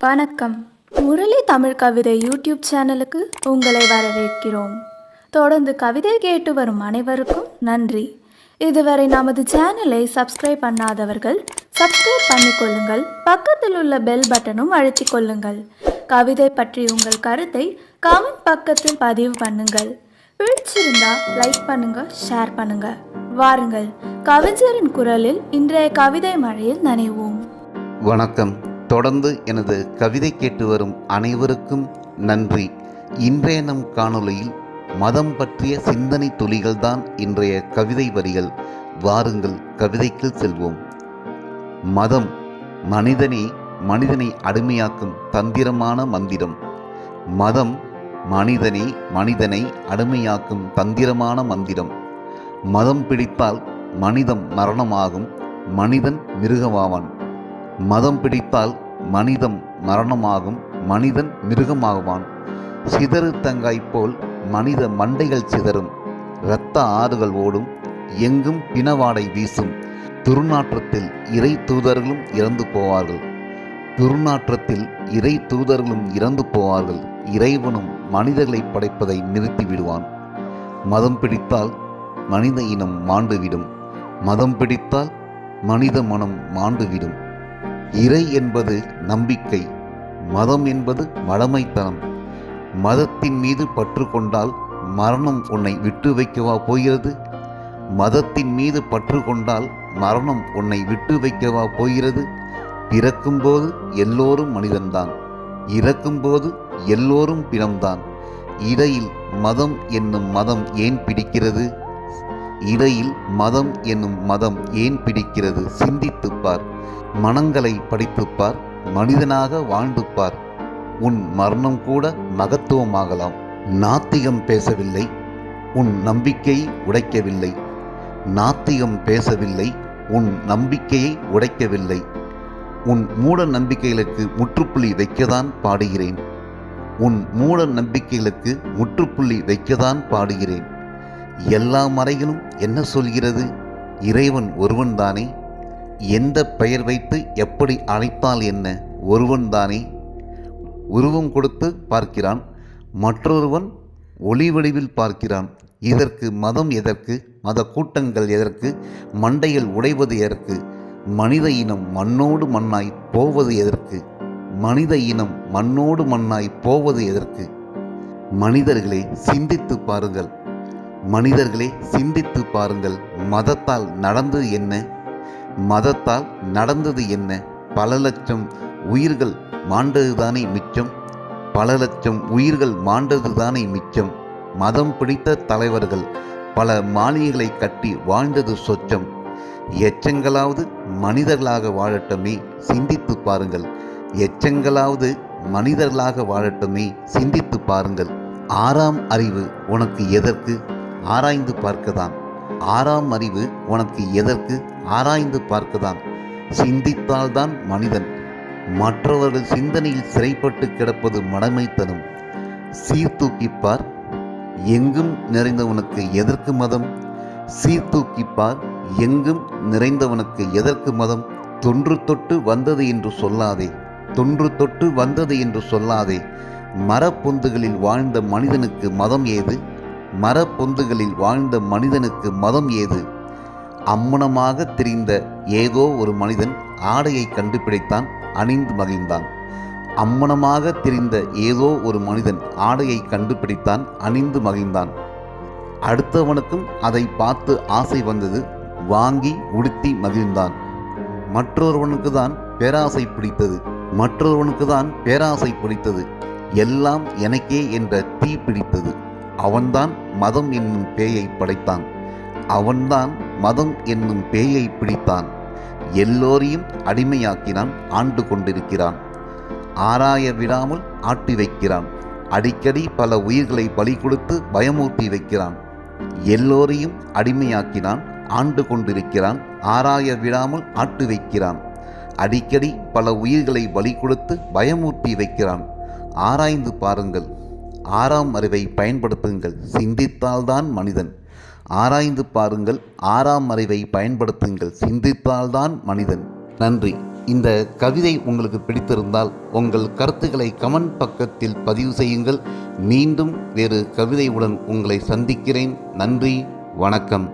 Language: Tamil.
வணக்கம். முரளி தமிழ் கவிதை யூடியூப் சேனலுக்கு உங்களை வரவேற்கிறோம். தொடர்ந்து கவிதை கேட்டு வரும் அனைவருக்கும் நன்றி. இதுவரை நமது சேனலை சப்ஸ்கிரைப் பண்ணாதவர்கள் சப்ஸ்கிரைப் பண்ணிக்கொள்ளுங்கள். பக்கத்தில் உள்ள பெல் பட்டனும் அழுத்திக் கொள்ளுங்கள். கவிதை பற்றி உங்கள் கருத்தை கமெண்ட் பக்கத்தில் பதிவு பண்ணுங்கள். பிடிச்சிருந்தா லைக் பண்ணுங்க, ஷேர் பண்ணுங்க. வாருங்கள், கவிஞரின் குரலில் இன்றைய கவிதை மழையில் நனைவோம். வணக்கம். தொடர்ந்து எனது கவிதை கேட்டு வரும் அனைவருக்கும் நன்றி. இன்றைய நம் காணொளியில் மதம் பற்றிய சிந்தனை துளிகள்தான் இன்றைய கவிதை வரிகள். வாருங்கள், கவிதைக்கு செல்வோம். மதம் மனிதனை அடிமையாக்கும் தந்திரமான மந்திரம். மதம் மனிதனை அடிமையாக்கும் தந்திரமான மந்திரம். மதம் பிடித்தால் மனிதம் மரணமாகும், மனிதன் மிருகமாவான். மதம் பிடித்தால் மனிதம் மரணமாகும், மனிதன் மிருகமாகுவான். சிதறு தங்காய் போல் மனித மண்டைகள் சிதறும், இரத்த ஆறுகள் ஓடும், எங்கும் பிணவாடை வீசும். துர்நாற்றத்தில் இறை தூதர்களும் இறந்து போவார்கள். துர்நாற்றத்தில் இறை தூதர்களும் இறந்து போவார்கள். இறைவனும் மனிதர்களை படைப்பதை நிறுத்தி விடுவான். மதம் பிடித்தால் மனித இனம் மாண்டுவிடும். மதம் பிடித்தால் மனித மனம் மாண்டுவிடும். இறை என்பது நம்பிக்கை, மதம் என்பது மடமைத்தனம். மதத்தின் மீது பற்று கொண்டால் மரணம் உன்னை விட்டு வைக்கவா போகிறது? மதத்தின் மீது பற்று கொண்டால் மரணம் உன்னை விட்டு வைக்கவா போகிறது? பிறக்கும்போது எல்லோரும் மனிதன்தான், இறக்கும்போது எல்லோரும் பிணம்தான். இடையில் மதம் என்னும் மதம் ஏன் பிடிக்கிறது? இடையில் மதம் என்னும் மதம் ஏன் பிடிக்கிறது? சிந்தித்துப்பார், மனங்களை படித்துப்பார், மனிதனாக வாழ்ந்துப்பார். உன் மரணம் கூட மகத்துவமாகலாம். நாத்திகம் பேசவில்லை, உன் நம்பிக்கையை உடைக்கவில்லை. நாத்திகம் பேசவில்லை, உன் நம்பிக்கையை உடைக்கவில்லை. உன் மூட நம்பிக்கைகளுக்கு முற்றுப்புள்ளி வைக்கத்தான் பாடுகிறேன். உன் மூட நம்பிக்கைகளுக்கு முற்றுப்புள்ளி வைக்கத்தான் பாடுகிறேன். எல்லா மறைகளும் என்ன சொல்கிறது? இறைவன் ஒருவன்தானே. எந்த பெயர் வைத்து எப்படி அழைத்தால் என்ன? ஒருவன்தானே. உருவம் கொடுத்து பார்க்கிறான், மற்றொருவன் ஒளி வடிவில் பார்க்கிறான். இதற்கு மதம் எதற்கு? மத கூட்டங்கள் எதற்கு? மண்டைகள் உடைவது எதற்கு? மனித இனம் மண்ணோடு மண்ணாய் போவது எதற்கு? மனித இனம் மண்ணோடு மண்ணாய் போவது எதற்கு? மனிதர்களே, சிந்தித்து பாருங்கள். மனிதர்களே, சிந்தித்து பாருங்கள். மதத்தால் நடந்தது என்ன? மதத்தால் நடந்தது என்ன? பல லட்சம் உயிர்கள் மாண்டதுதானே மிச்சம். பல லட்சம் உயிர்கள் மாண்டதுதானே மிச்சம். மதம் பிடித்த தலைவர்கள் பல மாளிகைகளை கட்டி வாழ்ந்தது சொச்சம். எச்சங்களாவது மனிதர்களாக வாழட்டுமே, சிந்தித்து பாருங்கள். எச்சங்களாவது மனிதர்களாக வாழட்டுமே, சிந்தித்து பாருங்கள். ஆறாம் அறிவு உனக்கு எதற்கு? ஆராய்ந்து பார்க்கதான். ஆறாம் அறிவு உனக்கு எதற்கு? ஆராய்ந்து பார்க்கதான். சிந்தித்தால்தான் மனிதன். மற்றவர்கள் சிந்தனையில் சிறைப்பட்டு கிடப்பது மடமைத்தனம். சீர்தூக்கிப்பார், எங்கும் நிறைந்தவனுக்கு எதற்கு மதம்? சீர்தூக்கிப்பார், எங்கும் நிறைந்தவனுக்கு எதற்கு மதம்? தொன்று தொட்டு வந்தது என்று சொல்லாதே, தொன்று தொட்டு வந்தது என்று சொல்லாதே. மரப்பொந்துகளில் வாழ்ந்த மனிதனுக்கு மதம் ஏது? மரப்பொந்துகளில் வாழ்ந்த மனிதனுக்கு மதம் ஏது? அம்மனமாக தெரிந்த ஏதோ ஒரு மனிதன் ஆடையை கண்டுபிடித்தான், அணிந்து மகிழ்ந்தான். அம்மனமாக தெரிந்த ஏதோ ஒரு மனிதன் ஆடையை கண்டுபிடித்தான், அணிந்து மகிழ்ந்தான். அடுத்தவனுக்கும் அதை பார்த்து ஆசை வந்தது, வாங்கி உடுத்தி மகிழ்ந்தான். மற்றொருவனுக்கு தான் பேராசை பிடித்தது, மற்றொருவனுக்கு தான் பேராசை பிடித்தது. எல்லாம் எனக்கே என்ற தீ பிடித்தது. அவன்தான் மதம் என்னும் பேயை படைத்தான். அவன்தான் மதம் என்னும் பேயை பிடித்தான். எல்லோரையும் அடிமையாக்கினான், ஆண்டு கொண்டிருக்கிறான். ஆராய விடாமல் ஆட்டி வைக்கிறான். அடிக்கடி பல உயிர்களை பலி கொடுத்து பயமூட்டி வைக்கிறான். எல்லோரையும் அடிமையாக்கினான், ஆண்டு கொண்டிருக்கிறான். ஆராய விடாமல் ஆட்டு வைக்கிறான். அடிக்கடி பல உயிர்களை பலி கொடுத்து பயமூட்டி வைக்கிறான். ஆராய்ந்து பாருங்கள். ஆறாம் அறிவை பயன்படுத்துங்கள், சிந்தித்தால்தான் மனிதன். ஆராய்ந்து பாருங்கள், ஆறாம் அறிவை பயன்படுத்துங்கள், சிந்தித்தால்தான் மனிதன். நன்றி. இந்த கவிதை உங்களுக்கு பிடித்திருந்தால் உங்கள் கருத்துக்களை கமெண்ட் பக்கத்தில் பதிவு செய்யுங்கள். மீண்டும் வேறு கவிதையுடன் உங்களை சந்திக்கிறேன். நன்றி, வணக்கம்.